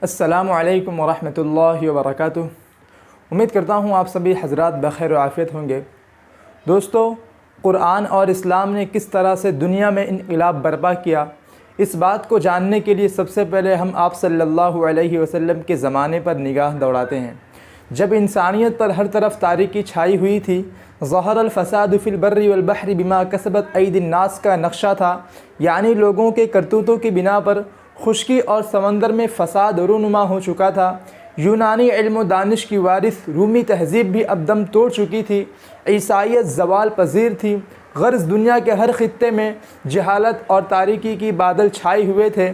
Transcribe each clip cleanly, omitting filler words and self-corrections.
السلام علیکم ورحمۃ اللہ وبرکاتہ۔ امید کرتا ہوں آپ سبھی حضرات بخیر و عافیت ہوں گے۔ دوستو، قرآن اور اسلام نے کس طرح سے دنیا میں انقلاب برپا کیا، اس بات کو جاننے کے لیے سب سے پہلے ہم آپ صلی اللہ علیہ وسلم کے زمانے پر نگاہ دوڑاتے ہیں، جب انسانیت پر ہر طرف تاریکی چھائی ہوئی تھی۔ ظہر الفساد فی البر والبحر بما کسبت ایدی الناس کا نقشہ تھا، یعنی لوگوں کے کرتوتوں کی بنا پر خشکی اور سمندر میں فساد رونما ہو چکا تھا۔ یونانی علم و دانش کی وارث رومی تہذیب بھی اب دم توڑ چکی تھی۔ عیسائیت زوال پذیر تھی، غرض دنیا کے ہر خطے میں جہالت اور تاریکی کی بادل چھائے ہوئے تھے۔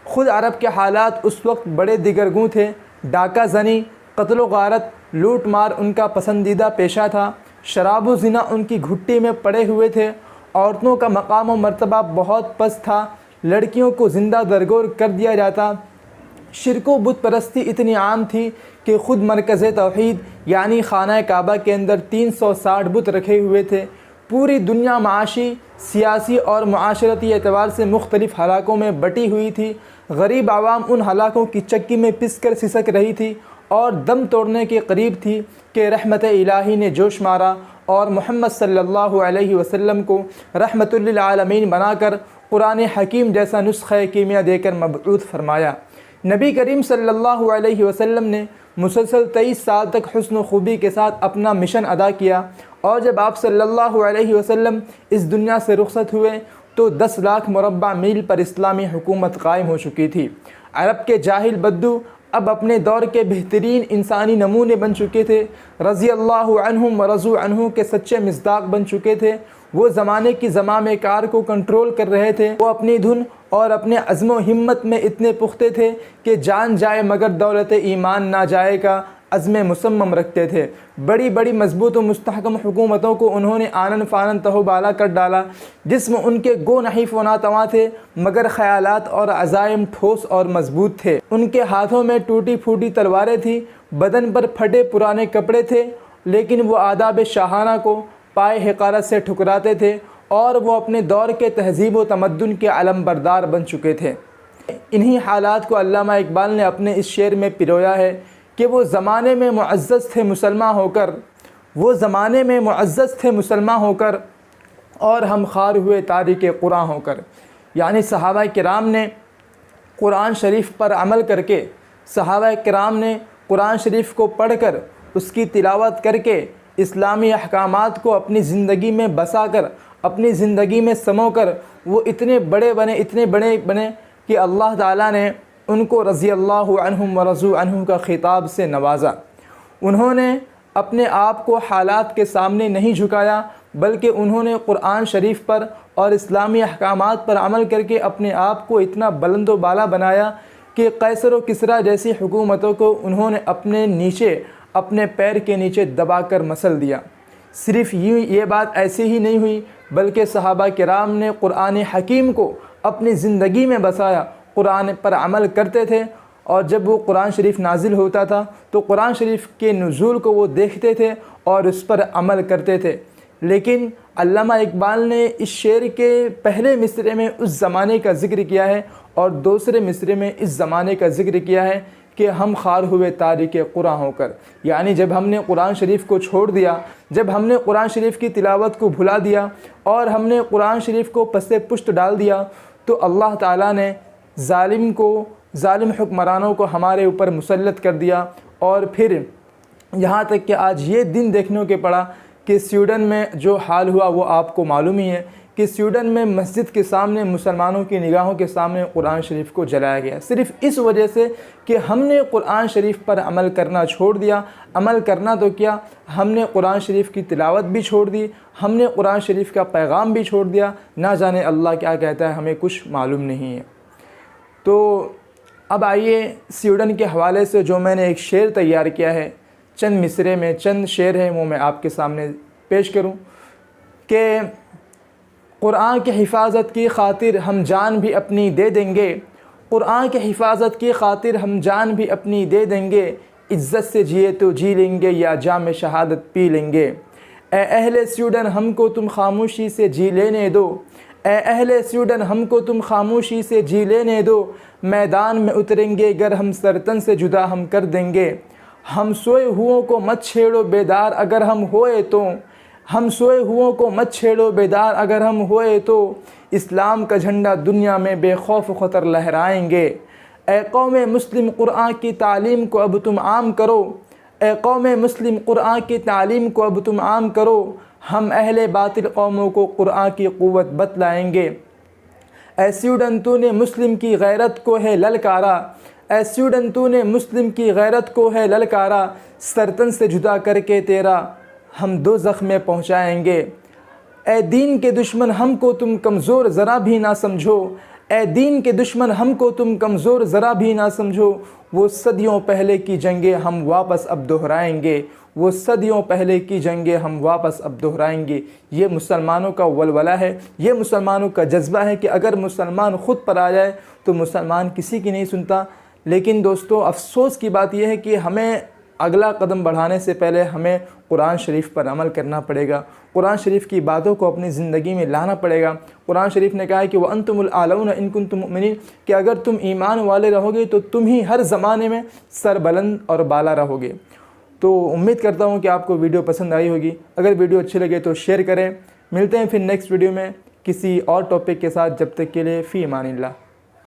خود عرب کے حالات اس وقت بڑے دیگرگوں تھے۔ ڈاکہ زنی، قتل و غارت، لوٹ مار ان کا پسندیدہ پیشہ تھا۔ شراب و زنا ان کی گھٹی میں پڑے ہوئے تھے۔ عورتوں کا مقام و مرتبہ بہت پست تھا، لڑکیوں کو زندہ درگور کر دیا جاتا۔ شرک و بت پرستی اتنی عام تھی کہ خود مرکز توحید یعنی خانہ کعبہ کے اندر 360 بت رکھے ہوئے تھے۔ پوری دنیا معاشی، سیاسی اور معاشرتی اعتبار سے مختلف حلقوں میں بٹی ہوئی تھی۔ غریب عوام ان حلقوں کی چکی میں پس کر سسک رہی تھی اور دم توڑنے کے قریب تھی کہ رحمت الہی نے جوش مارا اور محمد صلی اللہ علیہ وسلم کو رحمت للعالمین بنا کر قرآن حکیم جیسا نسخہ کیمیا دے کر مبعوث فرمایا۔ نبی کریم صلی اللہ علیہ وسلم نے مسلسل 23 سال تک حسن و خوبی کے ساتھ اپنا مشن ادا کیا، اور جب آپ صلی اللہ علیہ وسلم اس دنیا سے رخصت ہوئے تو 10 لاکھ مربع میل پر اسلامی حکومت قائم ہو چکی تھی۔ عرب کے جاہل بدو اب اپنے دور کے بہترین انسانی نمونے بن چکے تھے، رضی اللہ عنہم ورضوا عنہ کے سچے مصداق بن چکے تھے۔ وہ زمانے کی زمام کار کو کنٹرول کر رہے تھے۔ وہ اپنی دھن اور اپنے عزم و ہمت میں اتنے پختہ تھے کہ جان جائے مگر دولت ایمان نہ جائے کا عزم مصمم رکھتے تھے۔ بڑی بڑی مضبوط و مستحکم حکومتوں کو انہوں نے آنن فانن تہو بالا کر ڈالا۔ جسم ان کے گو نحیف و ناتواں تھے، مگر خیالات اور عزائم ٹھوس اور مضبوط تھے۔ ان کے ہاتھوں میں ٹوٹی پھوٹی تلواریں تھیں، بدن پر پھٹے پرانے کپڑے تھے، لیکن وہ آداب شاہانہ کو پائے حقارت سے ٹھکراتے تھے، اور وہ اپنے دور کے تہذیب و تمدن کے علم بردار بن چکے تھے۔ انہی حالات کو علامہ اقبال نے اپنے اس شعر میں پرویا ہے کہ وہ زمانے میں معزز تھے مسلمان ہو کر، اور ہم خوار ہوئے تارک قرآن ہو کر۔ یعنی صحابہ کرام نے قرآن شریف پر عمل کر کے، صحابہ کرام نے قرآن شریف کو پڑھ کر، اس کی تلاوت کر کے، اسلامی احکامات کو اپنی زندگی میں بسا کر، اپنی زندگی میں سمو کر وہ اتنے بڑے بنے کہ اللہ تعالیٰ نے ان کو رضی اللہ عنہم ورضوا عنہ کا خطاب سے نوازا۔ انہوں نے اپنے آپ کو حالات کے سامنے نہیں جھکایا، بلکہ انہوں نے قرآن شریف پر اور اسلامی احکامات پر عمل کر کے اپنے آپ کو اتنا بلند و بالا بنایا کہ قیصر و کسریٰ جیسی حکومتوں کو انہوں نے اپنے پیر کے نیچے دبا کر مسل دیا۔ صرف یہ بات ایسی ہی نہیں ہوئی، بلکہ صحابہ کرام نے قرآن حکیم کو اپنی زندگی میں بسایا، قرآن پر عمل کرتے تھے، اور جب وہ قرآن شریف نازل ہوتا تھا تو قرآن شریف کے نزول کو وہ دیکھتے تھے اور اس پر عمل کرتے تھے۔ لیکن علامہ اقبال نے اس شعر کے پہلے مصرعے میں اس زمانے کا ذکر کیا ہے، اور دوسرے مصرعے میں اس زمانے کا ذکر کیا ہے کہ ہم خوار ہوئے تارک قرآن ہو کر۔ یعنی جب ہم نے قرآن شریف کو چھوڑ دیا، جب ہم نے قرآن شریف کی تلاوت کو بھلا دیا، اور ہم نے قرآن شریف کو پس پشت ڈال دیا، تو اللہ تعالیٰ نے ظالم حکمرانوں کو ہمارے اوپر مسلط کر دیا۔ اور پھر یہاں تک کہ آج یہ دن دیکھنے کے پڑا کہ سویڈن میں جو حال ہوا وہ آپ کو معلوم ہی ہے کہ سویڈن میں مسجد کے سامنے مسلمانوں کی نگاہوں کے سامنے قرآن شریف کو جلایا گیا، صرف اس وجہ سے کہ ہم نے قرآن شریف پر عمل کرنا چھوڑ دیا۔ عمل کرنا تو کیا، ہم نے قرآن شریف کی تلاوت بھی چھوڑ دی، ہم نے قرآن شریف کا پیغام بھی چھوڑ دیا۔ نہ جانے اللہ کیا کہتا ہے، ہمیں کچھ معلوم نہیں ہے۔ تو اب آئیے سویڈن کے حوالے سے جو میں نے ایک شعر تیار کیا ہے، چند مصرعے میں چند شعر ہیں، وہ میں آپ کے سامنے پیش کروں کہ قرآن کی حفاظت کی خاطر ہم جان بھی اپنی دے دیں گے، قرآن کی حفاظت کی خاطر ہم جان بھی اپنی دے دیں گے، عزت سے جیے تو جی لیں گے یا جام شہادت پی لیں گے۔ اے اہل سویڈن ہم کو تم خاموشی سے جی لینے دو، اے اہل سویڈن ہم کو تم خاموشی سے جی لینے دو، میدان میں اتریں گے گر ہم سرتن سے جدا ہم کر دیں گے۔ ہم سوئے ہوں کو مت چھیڑو بیدار اگر ہم ہوئے تو، ہم سوئے ہوں کو مت چھیڑو بیدار اگر ہم ہوئے تو، اسلام کا جھنڈا دنیا میں بے خوف و خطر لہرائیں گے۔ اے قوم مسلم قرآن کی تعلیم کو اب تم عام کرو، اے قوم مسلم قرآن کی تعلیم کو اب تم عام کرو، ہم اہل باطل قوموں کو قرآن کی قوت بتلائیں گے۔ اے سویڈن تو نے مسلم کی غیرت کو ہے للکارا، اے سویڈن تو نے مسلم کی غیرت کو ہے للکارا، سرتن سے جدا کر کے تیرا ہم دوزخ میں پہنچائیں گے۔ اے دین کے دشمن ہم کو تم کمزور ذرا بھی نہ سمجھو، اے دین کے دشمن ہم کو تم کمزور ذرا بھی نہ سمجھو، وہ صدیوں پہلے کی جنگیں ہم واپس اب دہرائیں گے، وہ صدیوں پہلے کی جنگیں ہم واپس اب دہرائیں گے۔ یہ مسلمانوں کا ولولہ ہے، یہ مسلمانوں کا جذبہ ہے کہ اگر مسلمان خود پر آ جائے تو مسلمان کسی کی نہیں سنتا۔ لیکن دوستو افسوس کی بات یہ ہے کہ ہمیں اگلا قدم بڑھانے سے پہلے ہمیں قرآن شریف پر عمل کرنا پڑے گا، قرآن شریف کی باتوں کو اپنی زندگی میں لانا پڑے گا۔ قرآن شریف نے کہا ہے کہ وَأَنْتُمُ الْأَعْلَوْنَ إِن كُنتُم مُؤْمِنِينَ، کہ اگر تم ایمان والے رہو گے تو تم ہی ہر زمانے میں سربلند اور بالا رہو گے۔ تو امید کرتا ہوں کہ آپ کو ویڈیو پسند آئی ہوگی، اگر ویڈیو اچھی لگے تو شیئر کریں۔ ملتے ہیں پھر نیکسٹ ویڈیو میں کسی اور ٹاپک کے ساتھ، جب تک کے لیے فی امان اللہ۔